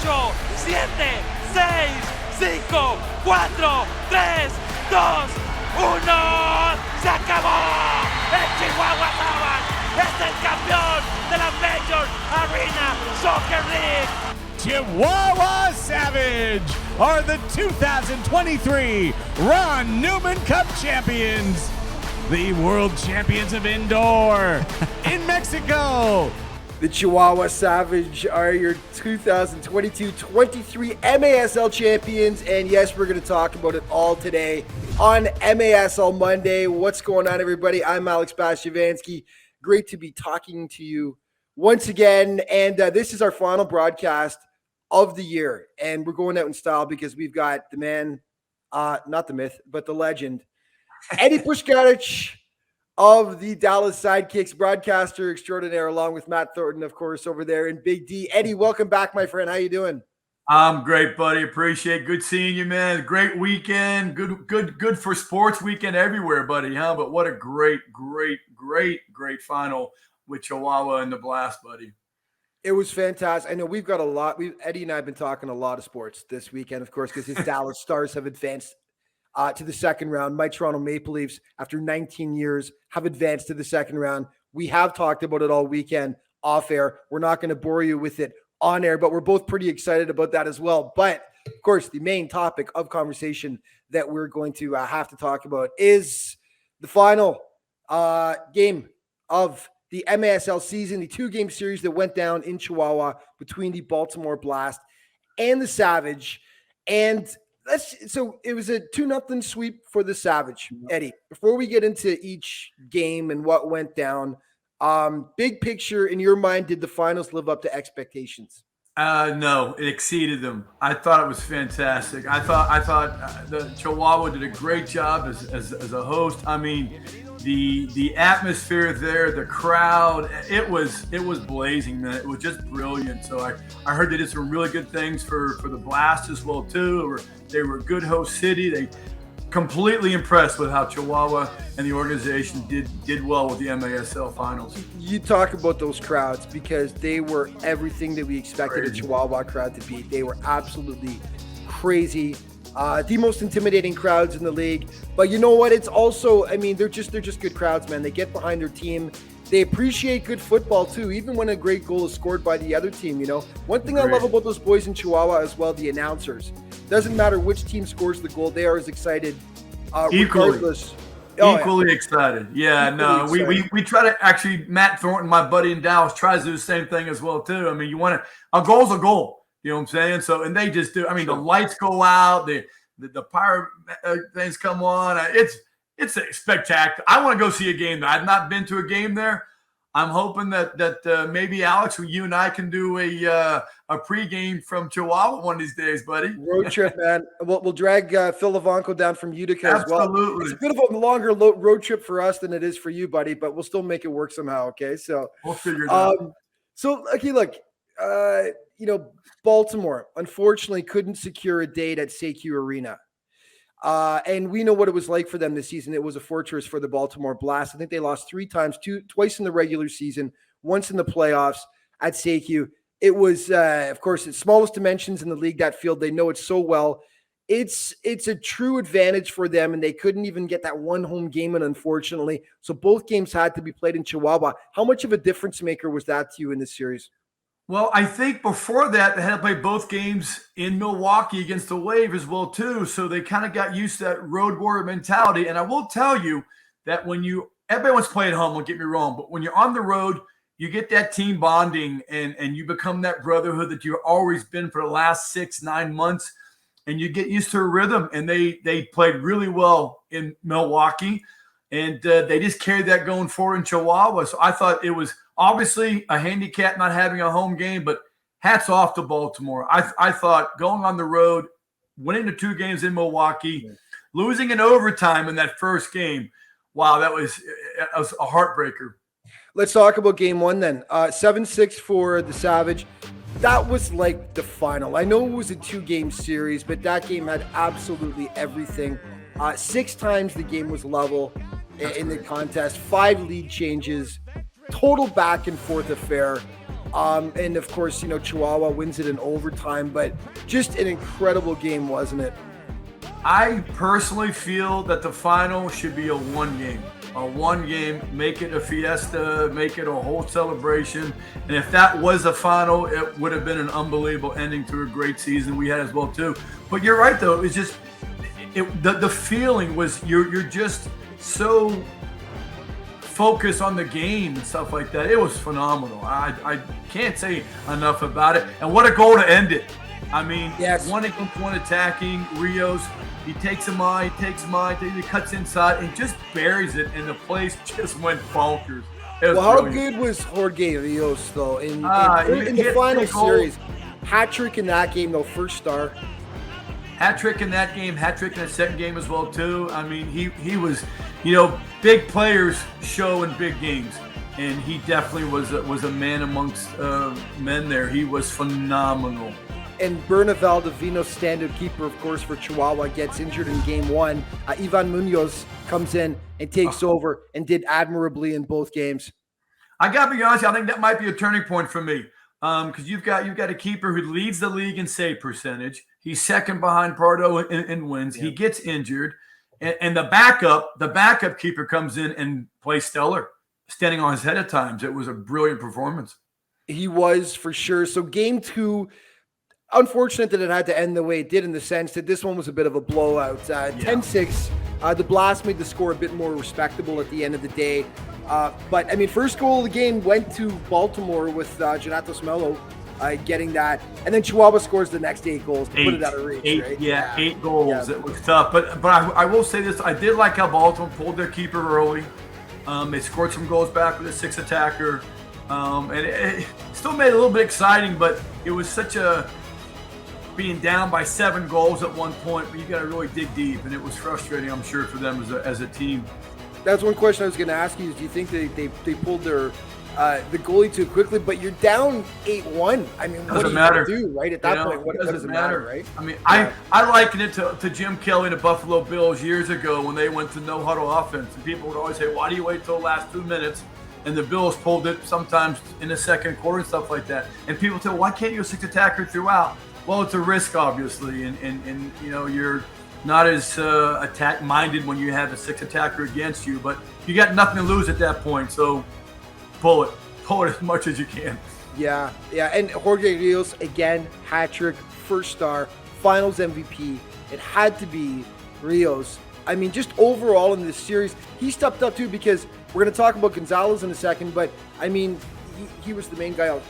8, 7, 6, 5, 4, 3, 2, 1. ¡Se acabó! El Chihuahua Savage es el campeón de la Major Arena Soccer League. Chihuahua Savage are the 2023 Ron Newman Cup champions, the world champions of indoor in Mexico. The Chihuahua Savage are your 2022-23 MASL champions, and yes, we're going to talk about it all today on MASL Monday. What's going on, everybody? I'm Alex Bashevansky. Great to be talking to you once again, and this is our final broadcast of the year, and we're going out in style because we've got the man, not the myth, but the legend, Eddie Pushkarich of the Dallas Sidekicks, broadcaster extraordinaire, along with Matt Thornton, of course, over there in Big D. Eddie, welcome back, my friend. How you doing? I'm great, buddy. Appreciate. Good seeing you, man. Great weekend. Good for sports weekend everywhere, buddy. Huh? But what a great final with Chihuahua and the Blast, buddy. It was fantastic. I know we've got a lot. Eddie and I have been talking a lot of sports this weekend, of course, because his Dallas Stars have advanced to the second round. My Toronto Maple Leafs, after 19 years, have advanced to the second round. We have talked about it all weekend off air. We're not going to bore you with it on air, but we're both pretty excited about that as well. But, of course, the main topic of conversation that we're going to have to talk about is the final game of the MASL season, the two-game series that went down in Chihuahua between the Baltimore Blast and the Savage. And so it was a 2-0 sweep for the Savage. Eddie, before we get into each game and what went down, big picture in your mind, did the finals live up to expectations? No, it exceeded them. I thought it was fantastic. I thought the Chihuahua did a great job as a host. I mean, the atmosphere there, the crowd, it was blazing, man. It was just brilliant. So I heard they did some really good things for the Blast as well too. They were a good host city. They completely impressed with how Chihuahua and the organization did well with the MASL finals. You talk about those crowds because they were everything that we expected a Chihuahua crowd to be. They were absolutely crazy. The most intimidating crowds in the league. But you know what? It's also, I mean, they're just good crowds, man. They get behind their team. They appreciate good football too, even when a great goal is scored by the other team. You know, one thing I love about those boys in Chihuahua as well, the announcers. Doesn't matter which team scores the goal, they are as excited regardless. Equally excited. Yeah, no, we try to actually, Matt Thornton, my buddy in Dallas, tries to do the same thing as well too. I mean, a goal's a goal. You know what I'm saying? So, and they just do. I mean, the lights go out, the pyro things come on. It's spectacular. I want to go see a game. I've not been to a game there. I'm hoping that maybe Alex, you and I can do a pregame from Chihuahua one of these days, buddy. Road trip, man. We'll drag Phil Levanco down from Utica as well. Absolutely. It's a bit of a longer road trip for us than it is for you, buddy, but we'll still make it work somehow. Okay, so we'll figure it out. So okay, look, Baltimore unfortunately couldn't secure a date at SAQ Arena. And we know what it was like for them this season. It was a fortress for the Baltimore Blast. I think they lost twice in the regular season, once in the playoffs at SAQ. It was, of course, its smallest dimensions in the league, that field. They know it so well. It's a true advantage for them, and they couldn't even get that one home game in, unfortunately. So both games had to be played in Chihuahua. How much of a difference maker was that to you in this series? Well, I think before that, they had to play both games in Milwaukee against the Wave as well, too. So they kind of got used to that road warrior mentality. And I will tell you that everybody wants to play at home, don't get me wrong, but when you're on the road, you get that team bonding and you become that brotherhood that you've always been for the last 6-9 months. And you get used to a rhythm. And they played really well in Milwaukee. And they just carried that going forward in Chihuahua. So I thought it was obviously a handicap not having a home game, but hats off to Baltimore. I thought going on the road, winning the 2 games in Milwaukee, losing in overtime in that first game, wow, that was a heartbreaker. Let's talk about game 1 then. 7-6 for the Savage. That was like the final. I know it was a 2-game series, but that game had absolutely everything. 6 times the game was level in the contest, 5 lead changes, total back and forth affair. And of course, Chihuahua wins it in overtime, but just an incredible game, wasn't it? I personally feel that the final should be a one game, make it a fiesta, make it a whole celebration. And if that was a final, it would have been an unbelievable ending to a great season we had as well too. But you're right though, it's just the feeling was you're just so focused on the game and stuff like that. It was phenomenal. I can't say enough about it. And what a goal to end it. I mean, yes. One against one attacking, Rios, he takes him on, he cuts inside and just buries it, and the place just went bonkers. Well, how good was Jorge Rios, though, in the final series? Hat-trick in that game, though, first star. Hat-trick in that game, hat-trick in the second game as well, too. I mean, he was, big players show in big games, and he definitely was a man amongst men there. He was phenomenal. And Berna Valdivino, standout keeper, of course, for Chihuahua, gets injured in game one. Ivan Munoz comes in and takes over and did admirably in both games. I got to be honest, I think that might be a turning point for me because you've got a keeper who leads the league in save percentage. He's second behind Pardo in wins. Yeah. He gets injured, and the backup keeper comes in and plays stellar, standing on his head at times. It was a brilliant performance. He was, for sure. So game two, unfortunate that it had to end the way it did, in the sense that this one was a bit of a blowout. 10-6. The Blast made the score a bit more respectable at the end of the day. But, I mean, first goal of the game went to Baltimore with Janatos Melo getting that. And then Chihuahua scores the next 8 goals to put it out of reach. Right? Yeah, 8 goals. Yeah. It was tough. But I will say this. I did like how Baltimore pulled their keeper early. They scored some goals back with a 6 attacker. And it still made it a little bit exciting, but it was such a being down by 7 goals at one point, but you got to really dig deep, and it was frustrating, I'm sure, for them as a team. That's one question I was going to ask you: is do you think they pulled their the goalie too quickly? But you're down 8-1. I mean, what do you do, right? At that point, what does it matter, right? I mean, I liken it to Jim Kelly and the Buffalo Bills years ago when they went to no huddle offense, and people would always say, "Why do you wait till the last 2 minutes?" And the Bills pulled it sometimes in the second quarter and stuff like that. And people say, "Why can't you a 6 attacker throughout?" Well, it's a risk, obviously, and you're not as attack-minded when you have a 6 attacker against you, but you got nothing to lose at that point, so pull it as much as you can. Yeah, and Jorge Rios, again, hat-trick, first star, finals MVP. It had to be Rios. I mean, just overall in this series, he stepped up too, because we're going to talk about Gonzalez in a second, but, I mean, he was the main guy out.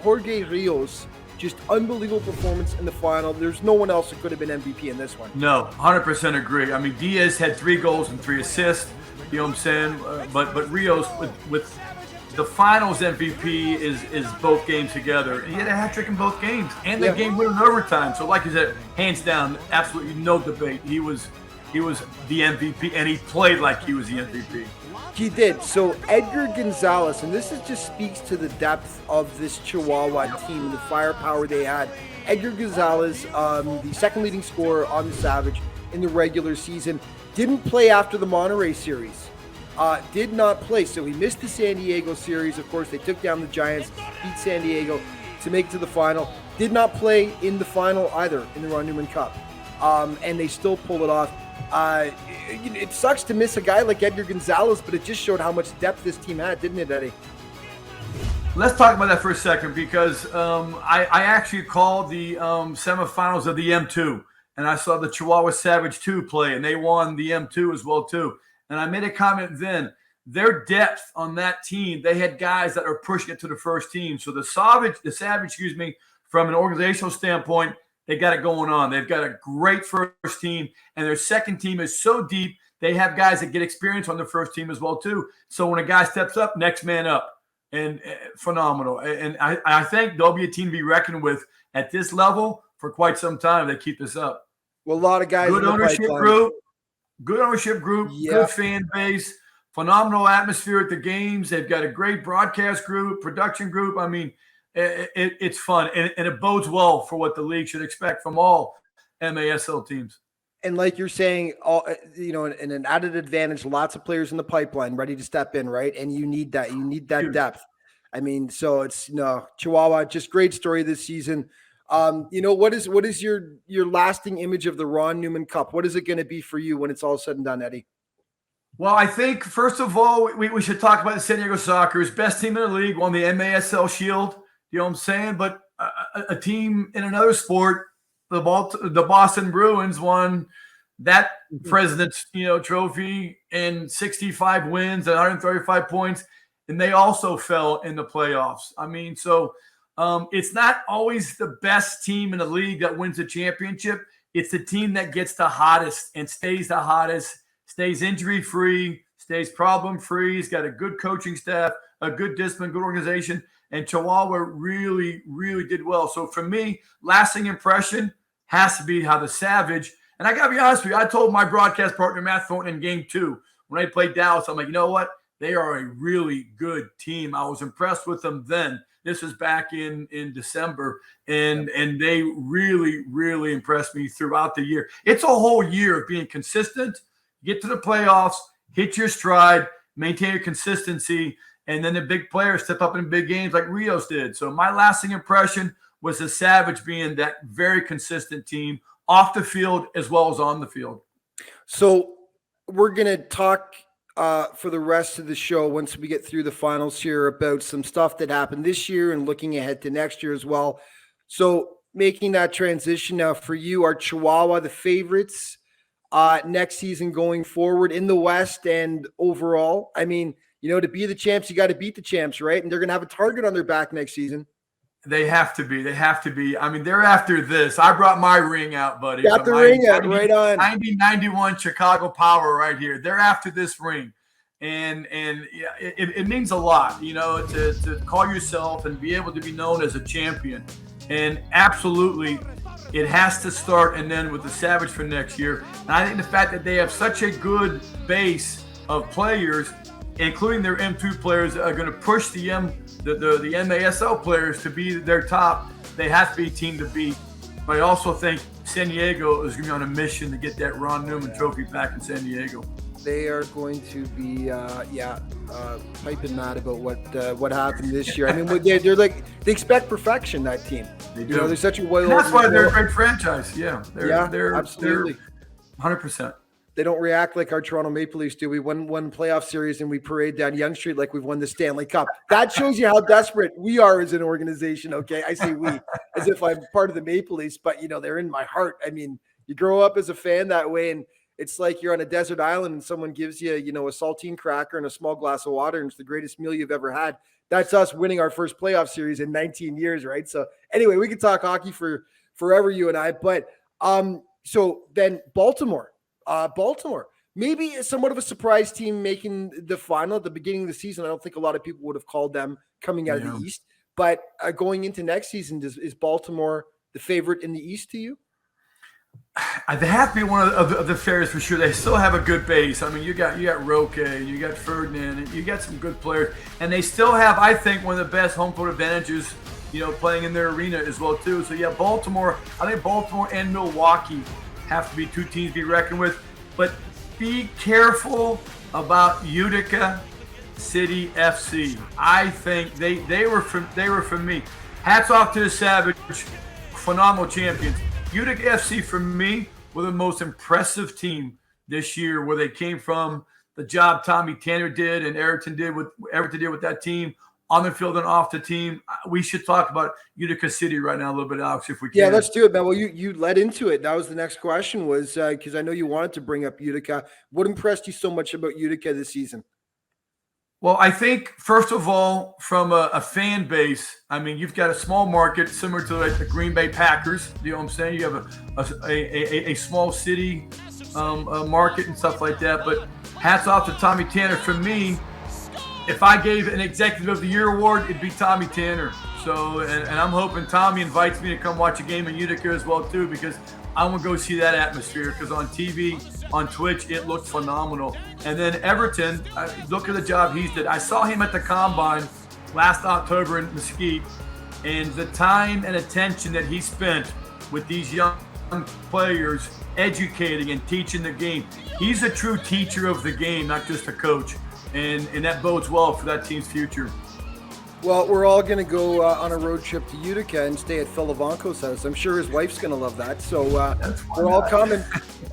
Jorge Rios, just unbelievable performance in the final. There's no one else who could have been MVP in this one. No, 100% agree. I mean, Diaz had 3 goals and 3 assists. You know what I'm saying? But Rios with the finals MVP is both games together. He had a hat trick in both games, and the game went in overtime. So, like you said, hands down, absolutely no debate. He was the MVP, and he played like he was the MVP. He did. So Edgar Gonzalez, and this just speaks to the depth of this Chihuahua team, the firepower they had. Edgar Gonzalez, the second leading scorer on the Savage in the regular season, didn't play after the Monterey series. Did not play. So he missed the San Diego series. Of course, they took down the Giants, beat San Diego to make it to the final. Did not play in the final either in the Ron Newman Cup. And they still pulled it off. It sucks to miss a guy like Edgar Gonzalez, but it just showed how much depth this team had, didn't it, Eddie? Let's talk about that for a second, because I actually called the semifinals of the M2, and I saw the Chihuahua Savage 2 play, and they won the M2 as well too. And I made a comment then, their depth on that team, they had guys that are pushing it to the first team. So the Savage, from an organizational standpoint, they got it going on. They've got a great first team, and their second team is so deep, they have guys that get experience on their first team as well too. So when a guy steps up, next man up, and phenomenal. And I think they'll be a team to be reckoned with at this level for quite some time if they keep this up. Well, a lot of guys. Good ownership group, good fan base, phenomenal atmosphere at the games. They've got a great broadcast group, production group. I mean, it's fun, and it bodes well for what the league should expect from all MASL teams. And like you're saying, and an added advantage, lots of players in the pipeline ready to step in, right? And you need that. You need that depth. I mean, so it's Chihuahua, just great story this season. What is your lasting image of the Ron Newman Cup? What is it going to be for you when it's all said and done, Eddie? Well, I think, first of all, we should talk about the San Diego Sockers. Best team in the league, won the MASL Shield. You know what I'm saying? But a team in another sport, the Boston Bruins, won that President's Trophy and 65 wins and 135 points, and they also fell in the playoffs. I mean, so it's not always the best team in the league that wins the championship. It's the team that gets the hottest and stays the hottest, stays injury-free, stays problem-free. He's got a good coaching staff, a good discipline, good organization, and Chihuahua really, really did well. So for me, lasting impression has to be how the Savage, and I got to be honest with you, I told my broadcast partner, Matt Thornton, in game 2, when I played Dallas, I'm like, you know what? They are a really good team. I was impressed with them then. This was back in December, and they really, really impressed me throughout the year. It's a whole year of being consistent, get to the playoffs, hit your stride, maintain your consistency, and then the big players step up in big games like Rios did. So my lasting impression was the Savage being that very consistent team off the field as well as on the field. So we're going to talk for the rest of the show, once we get through the finals here, about some stuff that happened this year and looking ahead to next year as well. So making that transition now for you, are Chihuahua the favorites next season going forward in the West and overall? I mean, to be the champs, you got to beat the champs, right? And they're going to have a target on their back next season. They have to be. They have to be. I mean, they're after this. I brought my ring out, buddy. Got the ring out, right on. 1991 Chicago Power right here. They're after this ring. And yeah, it means a lot, to call yourself and be able to be known as a champion. And absolutely, it has to start and then with the Savage for next year. And I think the fact that they have such a good base of players, including their M2 players, that are going to push the MASL players to be their top. They have to be a team to beat. But I also think San Diego is going to be on a mission to get that Ron Newman Trophy back in San Diego. They are going to be, piping mad about what happened this year. I mean, they're like, they expect perfection, that team. They do. They're such a well. That's why they're a great franchise. Yeah, they're absolutely 100%. They don't react like our Toronto Maple Leafs do. We won one playoff series and we parade down Yonge Street like we've won the Stanley Cup. That shows you how desperate we are as an organization. Okay, I say we as if I'm part of the Maple Leafs, but they're in my heart. I mean, you grow up as a fan that way, and it's like you're on a desert island and someone gives you, a saltine cracker and a small glass of water, and it's the greatest meal you've ever had. That's us winning our first playoff series in 19 years, right? So anyway, we could talk hockey for forever, you and I. But so then Baltimore, maybe somewhat of a surprise team making the final at the beginning of the season. I don't think a lot of people would have called them coming out of the East. But going into next season, is Baltimore the favorite in the East to you? They have to be one of the favorites for sure. They still have a good base. I mean, you got Roque, you got Ferdinand, and you got some good players, and they still have, I think, one of the best home court advantages, playing in their arena as well too. So yeah, Baltimore. I think Baltimore and Milwaukee have to be two teams to be reckoned with. But be careful about Utica City FC. I think they were for me. Hats off to the Savage, phenomenal champions. Utica FC, for me, were the most impressive team this year, where they came from, the job Tommy Tanner did and Everton did with that team, on the field and off the team. We should talk about Utica City right now a little bit, Alex, if we can. Yeah, let's do it, man. Well, you led into it. That was the next question, was because I know you wanted to bring up Utica. What impressed you so much about Utica this season? Well, I think, first of all, from a fan base, I mean, you've got a small market similar to like the Green Bay Packers. You know what I'm saying? You have a small city market and stuff like that. But hats off to Tommy Tanner. For me, if I gave an Executive of the Year award, it'd be Tommy Tanner. So, and I'm hoping Tommy invites me to come watch a game in Utica as well too, because I want to go see that atmosphere, because on TV, on Twitch, it looked phenomenal. And then Everton, look at the job he's did. I saw him at the Combine last October in Mesquite, and the time and attention that he spent with these young players, educating and teaching the game. He's a true teacher of the game, not just a coach. And that bodes well for that team's future. Well, we're all going to go on a road trip to Utica and stay at Phil Ivanko's house. I'm sure his wife's going to love that. So we're all coming.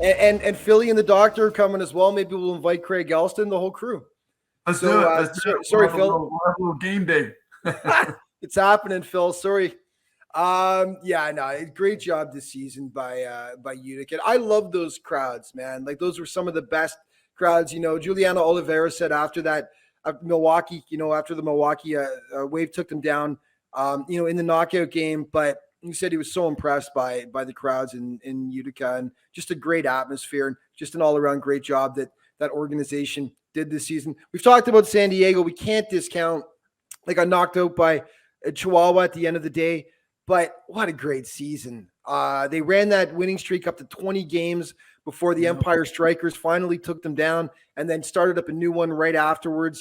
And Philly and the doctor are coming as well. Maybe we'll invite Craig Elston, the whole crew. Let's do it. Sorry, Phil. We'll have a little game day. It's happening, Phil. Sorry. Great job this season by Utica. I love those crowds, man. Like, those were some of the best crowds. Juliana Oliveira said after that, Milwaukee, after the Milwaukee Wave took them down, in the knockout game. But he said he was so impressed by the crowds in Utica, and just a great atmosphere, and just an all-around great job that organization did this season. We've talked about San Diego. We can't discount, like, got knocked out by Chihuahua at the end of the day, but what a great season. They ran that winning streak up to 20 games before the Empire Strikers finally took them down, and then started up a new one right afterwards.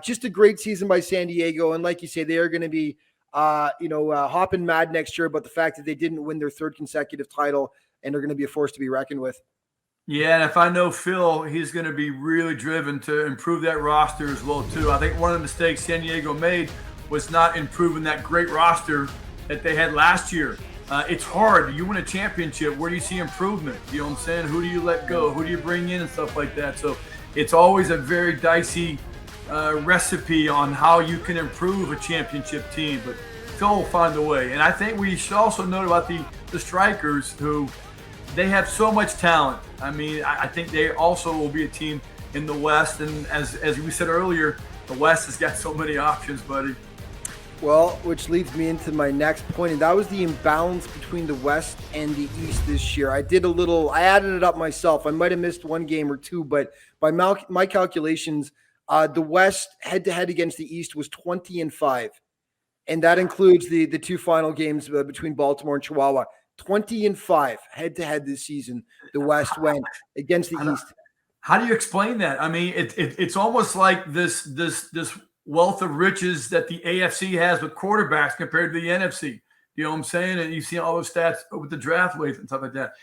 Just a great season by San Diego. And like you say, they are going to be, hopping mad next year about the fact that they didn't win their third consecutive title, and are going to be a force to be reckoned with. Yeah, and if I know Phil, he's going to be really driven to improve that roster as well, too. I think one of the mistakes San Diego made was not improving that great roster that they had last year. It's hard. You win a championship. Where do you see improvement? You know what I'm saying? Who do you let go? Who do you bring in and stuff like that? So it's always a very dicey recipe on how you can improve a championship team. But Phil will find a way. And I think we should also note about the Strikers, who they have so much talent. I mean, I think they also will be a team in the West. And as we said earlier, the West has got so many options, buddy. Well, which leads me into my next point, and that was the imbalance between the West and the East this year. I added it up myself. I might have missed one game or two, but by my calculations, the West head-to-head against the East was 20-5, and that includes the two final games between Baltimore and Chihuahua. 20-5 head-to-head this season. The West went against the East. How do you explain that? I mean, it's almost like this wealth of riches that the AFC has with quarterbacks compared to the NFC. You know what I'm saying? And you see all those stats with the draft weights and stuff like that.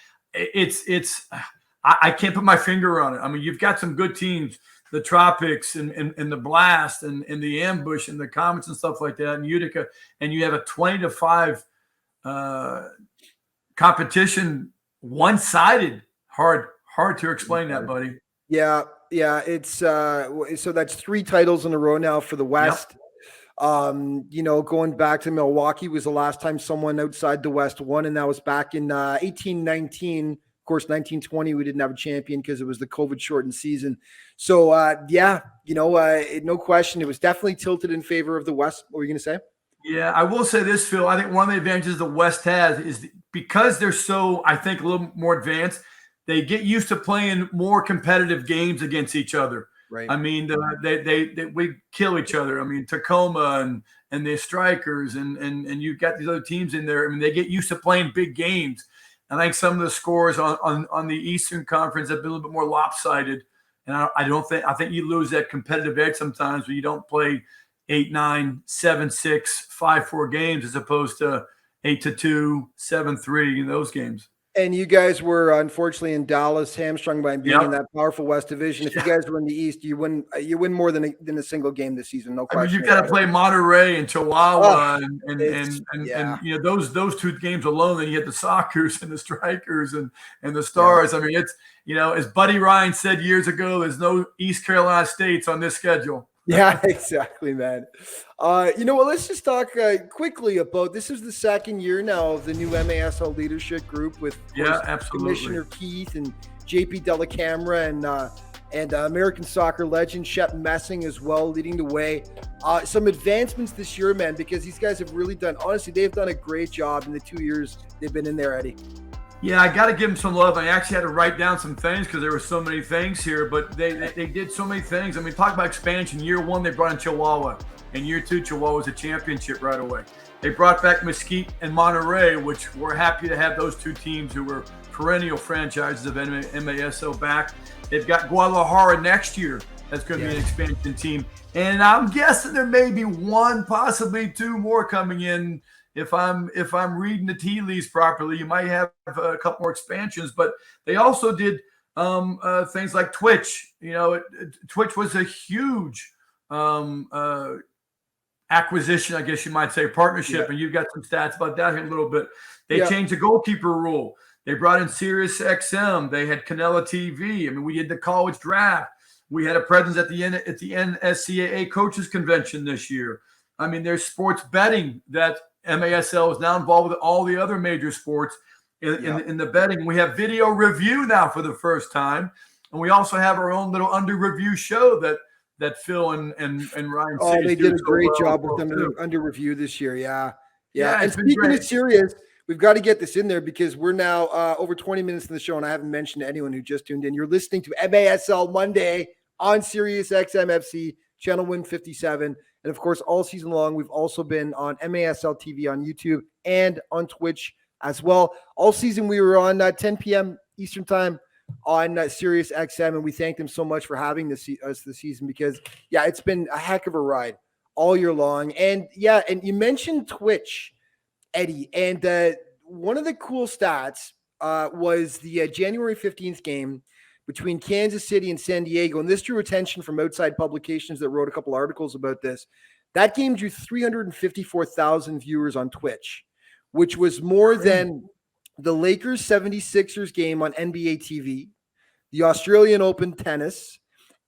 I can't put my finger on it. I mean, you've got some good teams, the Tropics and the Blast and the Ambush and the Comets and stuff like that in Utica, and you have a 20-5 competition, one-sided. Hard to explain that, buddy. Yeah, it's so that's 3 titles in a row now for the West. Yep. Going back to Milwaukee was the last time someone outside the West won, and that was back in 1819. Of course, 1920 we didn't have a champion because it was the COVID-shortened season. So no question, it was definitely tilted in favor of the West. What were you going to say? Yeah, I will say this, Phil. I think one of the advantages the West has is because they're so, I think, a little more advanced. They get used to playing more competitive games against each other. Right. I mean, we kill each other. I mean, Tacoma and the Strikers and you've got these other teams in there. I mean, they get used to playing big games. I think some of the scores on the Eastern Conference have been a little bit more lopsided. And I think you lose that competitive edge sometimes when you don't play 8-9, 7-6, 5-4 games as opposed to 8-2, 7-3 in those games. And you guys were unfortunately in Dallas, hamstrung by being in that powerful West Division. If you guys were in the East, you win more than a single game this season. No question. I mean, you've got to play Monterey and Chihuahua, and those two games alone. Then you get the Sockers and the Strikers and the Stars. I mean, it's as Buddy Ryan said years ago, there's no East Carolina States on this schedule. Yeah, exactly, man. Let's just talk quickly about this. Is the second year now of the new MASL leadership group with absolutely Commissioner Keith and JP Delacamera and American soccer legend Shep Messing as well leading the way. Some advancements this year, man, because these guys have really they've done a great job in the 2 years they've been in there, Eddie. Yeah, I got to give them some love. I actually had to write down some things because there were so many things here, but they did so many things. I mean, talk about expansion. Year 1, they brought in Chihuahua. In year 2, Chihuahua was a championship right away. They brought back Mesquite and Monterey, which we're happy to have those two teams who were perennial franchises of MASL back. They've got Guadalajara next year. That's going to be an expansion team. And I'm guessing there may be 1, possibly 2 more coming in. If I'm reading the tea leaves properly, you might have a couple more expansions. But they also did things like Twitch. Twitch was a huge acquisition, I guess you might say, partnership, and you've got some stats about that here in a little bit. They changed the goalkeeper rule. They brought in Sirius XM. They had Canela TV. I mean, we did the college draft. We had a presence at the NSCAA coaches convention this year. I mean, there's sports betting that MASL is now involved with all the other major sports in the betting. We have video review now for the first time. And we also have our own little under review show that Phil and Ryan. Oh, they did a great job with them under review this year. Yeah. And speaking of Sirius, we've got to get this in there because we're now over 20 minutes in the show, and I haven't mentioned to anyone who just tuned in. You're listening to MASL Monday on Sirius XMFC, channel 157. And of course, all season long, we've also been on MASL TV on YouTube and on Twitch as well. All season, we were on 10 p.m. Eastern time on Sirius XM, and we thank them so much for having us this season because, it's been a heck of a ride all year long. And and you mentioned Twitch, Eddie, and one of the cool stats was the January 15th game between Kansas City and San Diego, and this drew attention from outside publications that wrote a couple articles about this. That game drew 354,000 viewers on Twitch, which was more than the Lakers 76ers game on NBA TV, the Australian Open tennis,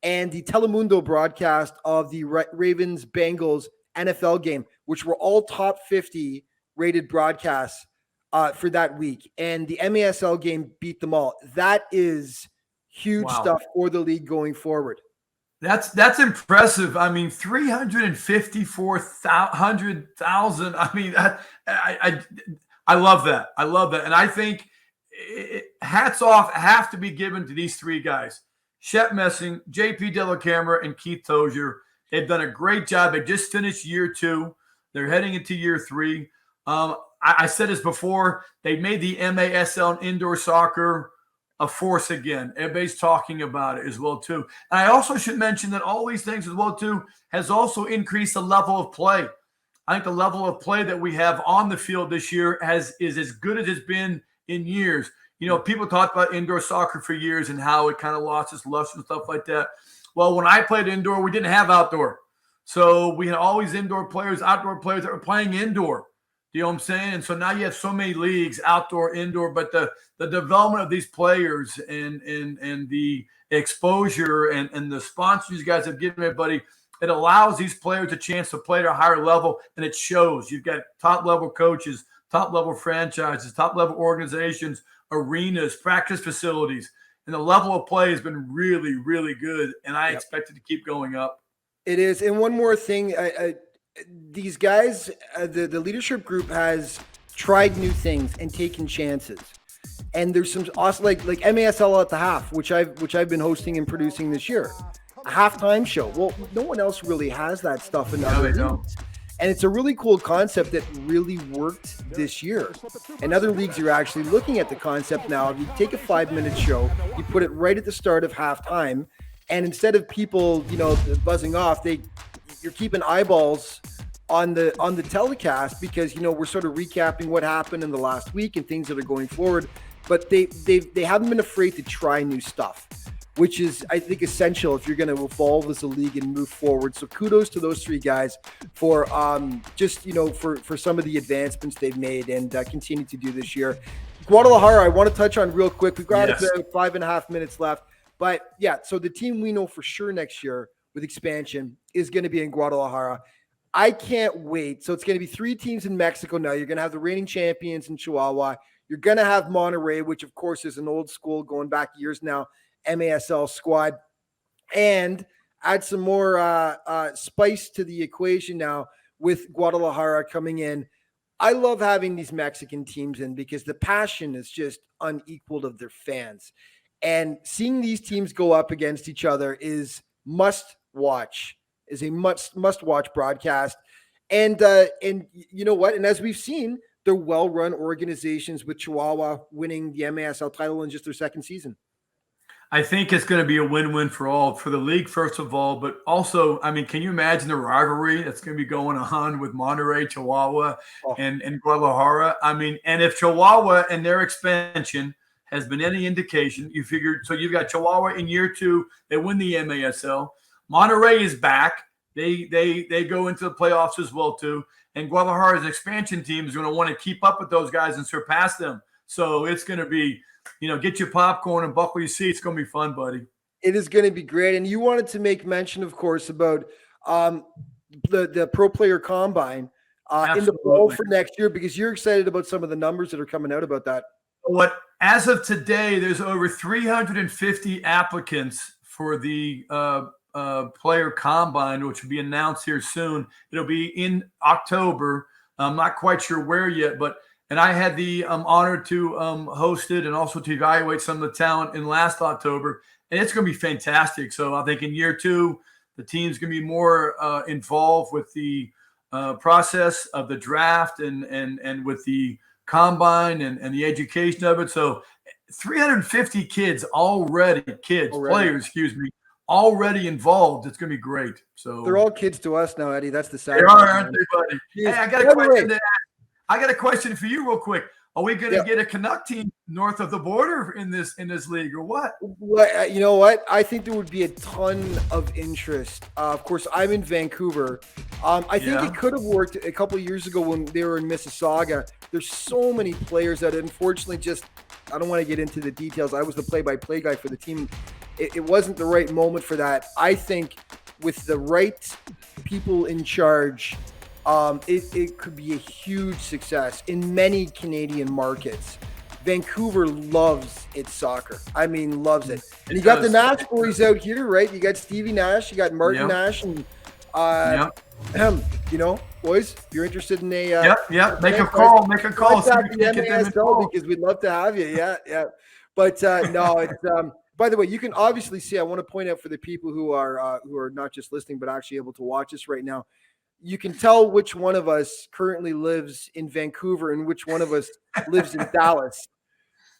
and the Telemundo broadcast of the Ravens Bengals NFL game, which were all top 50 rated broadcasts for that week. And the MASL game beat them all. That is huge stuff for the league going forward. That's impressive. I mean, 354,000. I mean, I love that. I love that. And I think hats off have to be given to these three guys, Shep Messing, JP Delacamera, and Keith Tozier. They've done a great job. They just finished year 2. They're heading into year 3. I said this before. They made the MASL indoor soccer a force again. Everybody's talking about it as well, too. And I also should mention that all these things as well, too, has also increased the level of play. I think the level of play that we have on the field this year is as good as it's been in years. You know, people talked about indoor soccer for years and how it kind of lost its luster and stuff like that. Well, when I played indoor, we didn't have outdoor. So we had all these indoor players, outdoor players that were playing indoor. You know what I'm saying? And so now you have so many leagues, outdoor, indoor, but the development of these players and the exposure and the sponsors you guys have given everybody, it allows these players a chance to play at a higher level, and it shows. You've got top-level coaches, top-level franchises, top-level organizations, arenas, practice facilities, and the level of play has been really, really good, and I expect it to keep going up. It is. And one more thing, these guys, the leadership group has tried new things and taken chances. And there's some awesome, like MASL at the half, which I've been hosting and producing this year, a halftime show. Well, no one else really has that stuff in other leagues. And it's a really cool concept that really worked this year. And other leagues are actually looking at the concept now. If you take a 5-minute show, you put it right at the start of halftime, and instead of people, buzzing off, you're keeping eyeballs on the telecast because we're sort of recapping what happened in the last week and things that are going forward. But they haven't been afraid to try new stuff, which is, I think, essential if you're going to evolve as a league and move forward. So kudos to those three guys for for some of the advancements they've made and continue to do this year. Guadalajara, I want to touch on real quick. We've got about 5.5 minutes left. But so the team we know for sure next year with expansion is going to be in Guadalajara. I can't wait. So it's going to be 3 teams in Mexico now. You're going to have the reigning champions in Chihuahua. You're going to have Monterrey, which of course is an old school going back years now, MASL squad, and add some more spice to the equation now with Guadalajara coming in. I love having these Mexican teams in because the passion is just unequaled of their fans. And seeing these teams go up against each other is a must-watch broadcast. And you know what? And as we've seen, they're well-run organizations with Chihuahua winning the MASL title in just their second season. I think it's going to be a win-win for the league, first of all, but also, I mean, can you imagine the rivalry that's going to be going on with Monterrey, Chihuahua, and Guadalajara? I mean, and if Chihuahua and their expansion has been any indication, you figured, so you've got Chihuahua in year 2, they win the MASL. Monterrey is back. They go into the playoffs as well too. And Guadalajara's expansion team is going to want to keep up with those guys and surpass them. So it's going to be, get your popcorn and buckle your seats. It's going to be fun, buddy. It is going to be great. And you wanted to make mention, of course, about the Pro Player Combine in the fall for next year, because you're excited about some of the numbers that are coming out about that. As of today, there's over 350 applicants for the Player Combine, which will be announced here soon. It'll be in October. I'm not quite sure where yet, and I had the honor to host it and also to evaluate some of the talent in last October, and it's going to be fantastic. So I think in year 2, the team's going to be more involved with the process of the draft and with the combine and the education of it. So 350 players, already involved. It's going to be great. So they're all kids to us now, Eddie. That's the sad They part, aren't they, buddy? Hey, I got a question to ask. I got a question for you real quick. Are we going to get a Canuck team north of the border in this league, or what? Well, you know what? I think there would be a ton of interest. Of course, I'm in Vancouver. I think it could have worked a couple of years ago when they were in Mississauga. There's so many players that unfortunately I don't want to get into the details. I was the play-by-play guy for the team. It wasn't the right moment for that. I think with the right people in charge, it could be a huge success in many Canadian markets. Vancouver loves its soccer. I mean, loves it. And you got the Nash boys out here, right? You got Stevie Nash, you got Martin Nash, and boys, if you're interested in a make a call. Contact the MASL because we'd love to have you. Yeah. But no, it's by the way, you can obviously see. I want to point out for the people who are not just listening but actually able to watch us right now. You can tell which one of us currently lives in Vancouver and which one of us lives in Dallas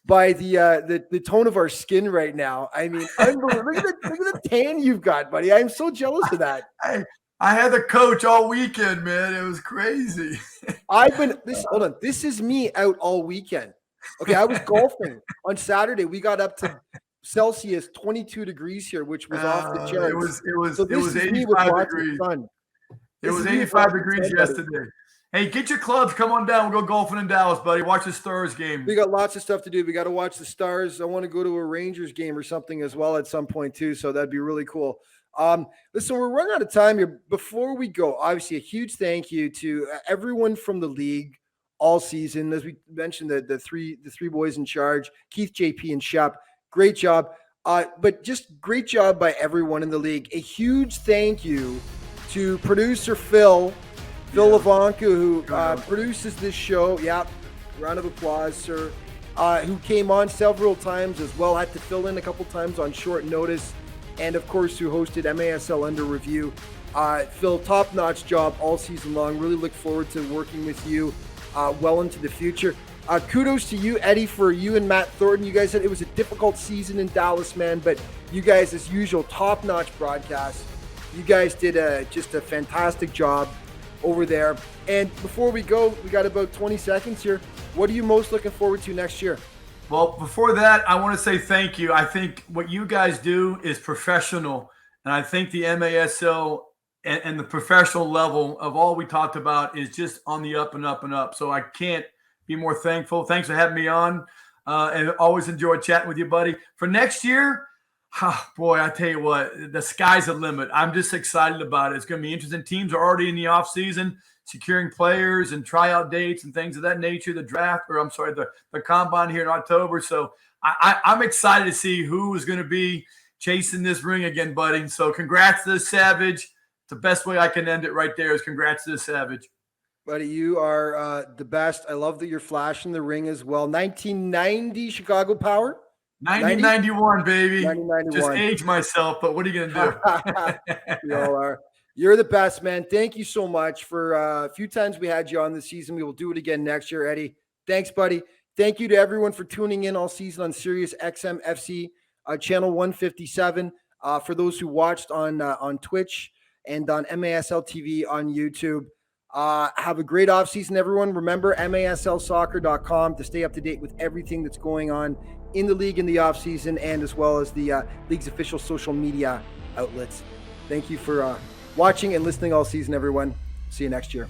by the tone of our skin right now. I mean, unbelievable. Look at the tan you've got, buddy. I'm so jealous of that. I had the coach all weekend, man. It was crazy. Hold on. This is me out all weekend. Okay, I was golfing on Saturday. We got up to Celsius 22 degrees here, which was off the charts. It was 85 degrees. It was 85 degrees yesterday. Hey, get your clubs. Come on down. We'll go golfing in Dallas, buddy. Watch the Stars game. We got lots of stuff to do. We got to watch the Stars. I want to go to a Rangers game or something as well at some point too. So that'd be really cool. Listen, we're running out of time here. Before we go, obviously a huge thank you to everyone from the league all season. As we mentioned, the three boys in charge, Keith, JP, and Shep. Great job. But just great job by everyone in the league. A huge thank you to producer Phil Levanka, who produces this show. Yeah, round of applause, sir. Who came on several times as well, had to fill in a couple times on short notice, and of course who hosted MASL Under Review. Phil, top-notch job all season long. Really look forward to working with you well into the future. Kudos to you, Eddie, for you and Matt Thornton. You guys said it was a difficult season in Dallas, man, but you guys, as usual, top-notch broadcast. You guys did just a fantastic job over there. And before we go, we got about 20 seconds here. What are you most looking forward to next year? Well, before that, I want to say thank you. I think what you guys do is professional. And I think the MASL and the professional level of all we talked about is just on the up and up and up. So I can't be more thankful. Thanks for having me on. And always enjoy chatting with you, buddy. For next year, boy, I tell you what, the sky's the limit. I'm just excited about it. It's going to be interesting. Teams are already in the off season, securing players and tryout dates and things of that nature. The draft, the combine here in October. So I'm excited to see who is going to be chasing this ring again, buddy. So congrats to the Savage. The best way I can end it right there is congrats to the Savage. Buddy, you are the best. I love that you're flashing the ring as well. 1990 Chicago Power. 1991, baby. 1991. Just age myself, but what are you going to do? You all are. You're the best, man. Thank you so much for a few times we had you on this season. We will do it again next year, Eddie. Thanks, buddy. Thank you to everyone for tuning in all season on Sirius XM FC, channel 157. For those who watched on Twitch and on MASL TV on YouTube. Have a great offseason, everyone. Remember, maslsoccer.com to stay up to date with everything that's going on in the league in the offseason and as well as the league's official social media outlets. Thank you for watching and listening all season, everyone. See you next year.